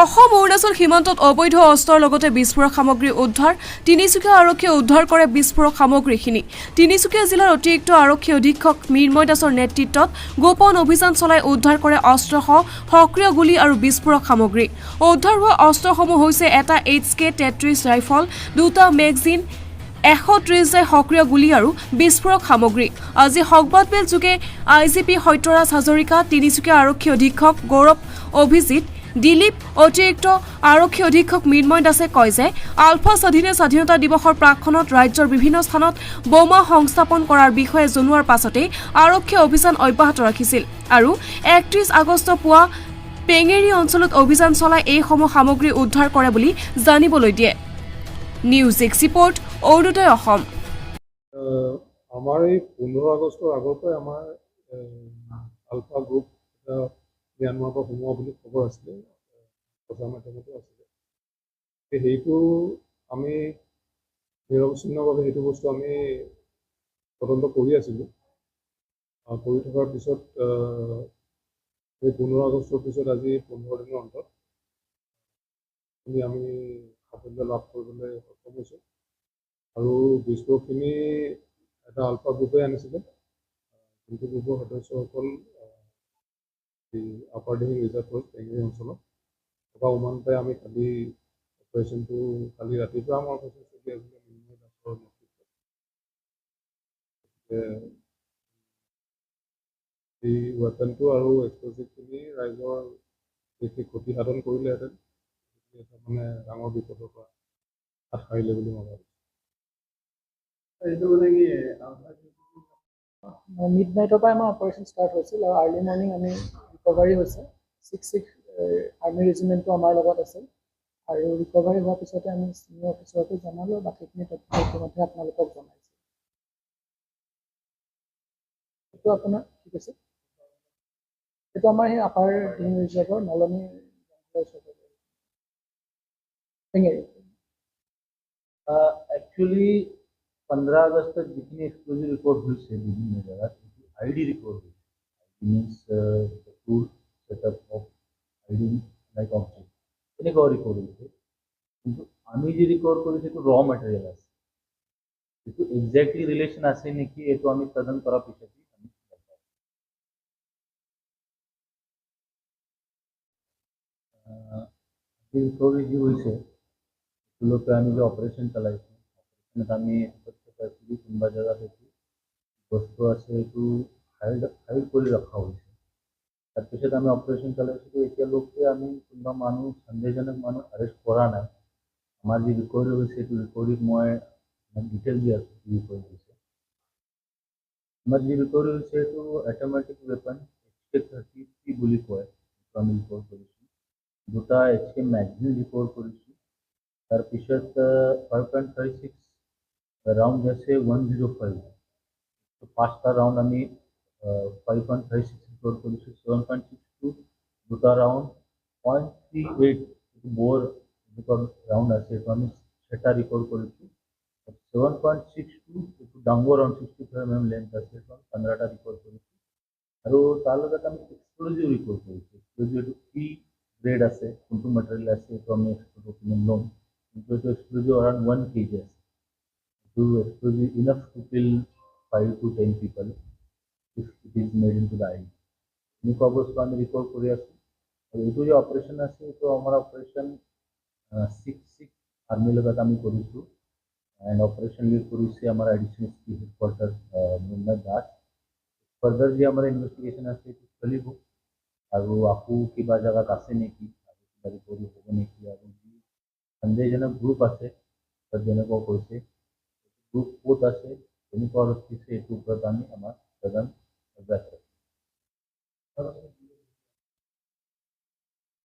অসম অৰুণাচল সীমান্তত অবৈধ অস্ত্ৰৰ লগতে বিস্ফোৰক সামগ্ৰী উদ্ধাৰ তিনিচুকীয়া আৰক্ষীয়ে উদ্ধাৰ কৰে বিস্ফোৰক সামগ্ৰীখিনি তিনিচুকীয়া জিলাৰ অতিৰিক্ত আৰক্ষী অধীক্ষক মৃন্ময় দাসৰ নেতৃত্বত গোপন অভিযান চলাই উদ্ধাৰ কৰে অস্ত্ৰসহ সক্ৰিয় গুলী আৰু বিস্ফোৰক সামগ্ৰী উদ্ধাৰ হোৱা অস্ত্ৰসমূহ হৈছে এটা HK-33 ৰাইফল দুটা মেগজিন 130 সক্ৰিয় গুলী আৰু বিস্ফোৰক সামগ্ৰী আজি সংবাদমেল যোগে IGP সত্যৰাজ হাজৰিকা তিনিচুকীয়া আৰক্ষী অধীক্ষক গৌৰৱ অভিজিত দিলীপ অতিৰিক্ত আৰক্ষী অধীক্ষক মৃন্ময় দাসে কয় যে আলফা স্বাধীনতা দিৱসৰ প্ৰাকখনত ৰাজ্যৰ বিভিন্ন স্থানত বোমা সংস্থাপন কৰাৰ বিষয়ে জনোৱাৰ পাছতেই আৰক্ষীয়ে অভিযান অব্যাহত ৰাখিছিল আৰু 31 আগষ্ট পুৱা পেঙেৰি অঞ্চলত অভিযান চলাই এই সমূহ সামগ্ৰী উদ্ধাৰ কৰে বুলি জানিবলৈ দিয়ে নিউজ এক্সপোৰ্ট অৰুণোদয় অসম আমাৰ এই 15 আগষ্টৰ আগৰ পৰাই আমাৰ আলফা গ্ৰুপ ম্যানমাৰৰ পৰা সোমোৱা বুলি খবৰ আছিলে প্ৰচাৰ মাধ্যমতো আছিলে সেইটো আমি নিৰৱচ্ছিন্নভাৱে সেইটো বস্তু আমি তদন্ত কৰি আছিলোঁ কৰি থকাৰ পিছত এই 15 আগষ্টৰ পিছত আজি 15 দিনৰ অন্তত আমি সাফল্য লাভ কৰিবলৈ সক্ষম হৈছোঁ আৰু বিস্ফোৰকখিনি এটা আলফা গ্ৰুপে আনিছিলে যোনটো গ্ৰুপৰ সদস্যসকল upper Dihing reserve forest Pengeri অঞ্চলত থকা উমানতে আমি কালি অপাৰেশ্যনটো কালি ৰাতিপুৱা আমাৰ অপাৰেশ্যন চলি আছিলে মৃন্ময় দাসৰ নেতৃত্বত এই ৱেপনটো আৰু এক্সপ্ল'জিভখিনি ৰাইজৰ বেছি ক্ষতি সাধন কৰিলেহেঁতেন এটা মানে ডাঙৰ বিপদৰ পৰা হাত সাৰিলে বুলি মই ভাবিছোঁ এইটো মানে কি মিড নাইটৰ পৰা আমাৰ অপাৰেশ্যন ষ্টাৰ্ট হৈছিল আৰু আৰ্লি মৰ্ণিং আমি ৰিকভাৰী হৈছে 6 আৰ্মি ৰেজিমেণ্টটো আমাৰ লগত আছে আৰু ৰিকভাৰী হোৱাৰ পিছতে আমি চিনিয়ৰ অফিচাৰকো জনালোঁ বাকীখিনি তথ্য ইতিমধ্যে আপোনালোকক জনাইছোঁ এইটো আপোনাৰ কি কৈছে এইটো আমাৰ সেই আপাৰ ডিহিং ৰিজাৰ্ভৰ নলনী পেঙেৰি एक्चुअली 15 अगस्त तक जितनी एक्सप्लोजिव रिपोर्ट हुई से विभिन्न जगह आईडी रिपोर्ट हुई means tool setup of ID like object এনেকুৱা ৰিকৰ্ড হৈছে কিন্তু আমি যে ৰিকৰ্ড কৰিছোঁ এইটো ৰ মেটেৰিয়েল আছে এইটো এক্সাক্টলি ৰিলেশ্যন আছে নেকি এইটো আমি তদন্ত কৰাৰ পিছতহে আমি ৰিকভাৰী যি হৈছে লোকে আমি যে অপাৰেশ্যন চলাইছোঁ অপাৰেশ্যনত আমি তথ্য পাইছিলোঁ কোনোবা জেগাত এইটো বস্তু আছে এইটো হাইড কৰি ৰখা হৈছে তাৰপিছত আমি অপাৰেশ্যন চলাইছিলোঁ এতিয়ালৈকে আমি কোনোবা মানুহ সন্দেহজনক মানুহ এৰেষ্ট কৰা নাই আমাৰ যি ৰিকভাৰী হৈছে এইটো ৰিকভাৰীত মই ডিটেইল দি আছোঁ কি ৰিকভাৰী হৈছে আমাৰ যি ৰিকভাৰী হৈছে এইটো অট'মেটিক ৱেপন HK-33 বুলি কয় এইটো আমি ৰিকভাৰ কৰিছোঁ দুটা HK মেগজিন ৰিকভাৰ কৰিছোঁ তাৰপিছত 5.36 राउंड जैसे 105 तो 5টা राउंड আমি 5.36 রিকর্ড করেছি 7.62 দুটা রাউন্ড 0.38 বোর রাউন্ড আছে তো আমি সেটা রিকর্ড করেছি 7.62 একটু ডাম্বো রাউন্ড 65 mm লেন্থ আছে তো 15টা রিকর্ড করেছি আৰু তাৰ লগত আমি এক্সপ্লোজিভ রিকর্ড করেছি এক্সপ্লোজিভ কি গ্রেড আছে কোনটো ম্যাটেরিয়াল আছে তো আমি এক্সপ্লোজিভ লম কিন্তু এইটো এক্সপ্লোজিভ around 1 kg আছে to explosive enough to kill 5 to 10 people if it is made into the eye. এনেকুৱা বস্তু আমি ৰিকৰ্ড কৰি আছোঁ আৰু এইটো যে অপাৰেশ্যন আছে এইটো আমাৰ অপাৰেশ্যন 6 আৰ্মিৰ লগত আমি কৰিছোঁ এণ্ড অপাৰেশ্যন লিড কৰিছে আমাৰ additional headquarter Mrinmoy Das further যে আমাৰ ইনভেষ্টিগেশ্যন আছে এইটো চলিব আৰু আকৌ কিবা জেগাত আছে নেকি আৰু কিবা ৰিকভাৰী হ'ব নেকি আৰু যি সন্দেহজনক গ্ৰুপ আছে তাত যেনেকুৱা কৈছে গ্ৰুপ ক'ত আছে তেনেকুৱা হৈছে এইটোৰ ওপৰত আমি আমাৰ তদন্ত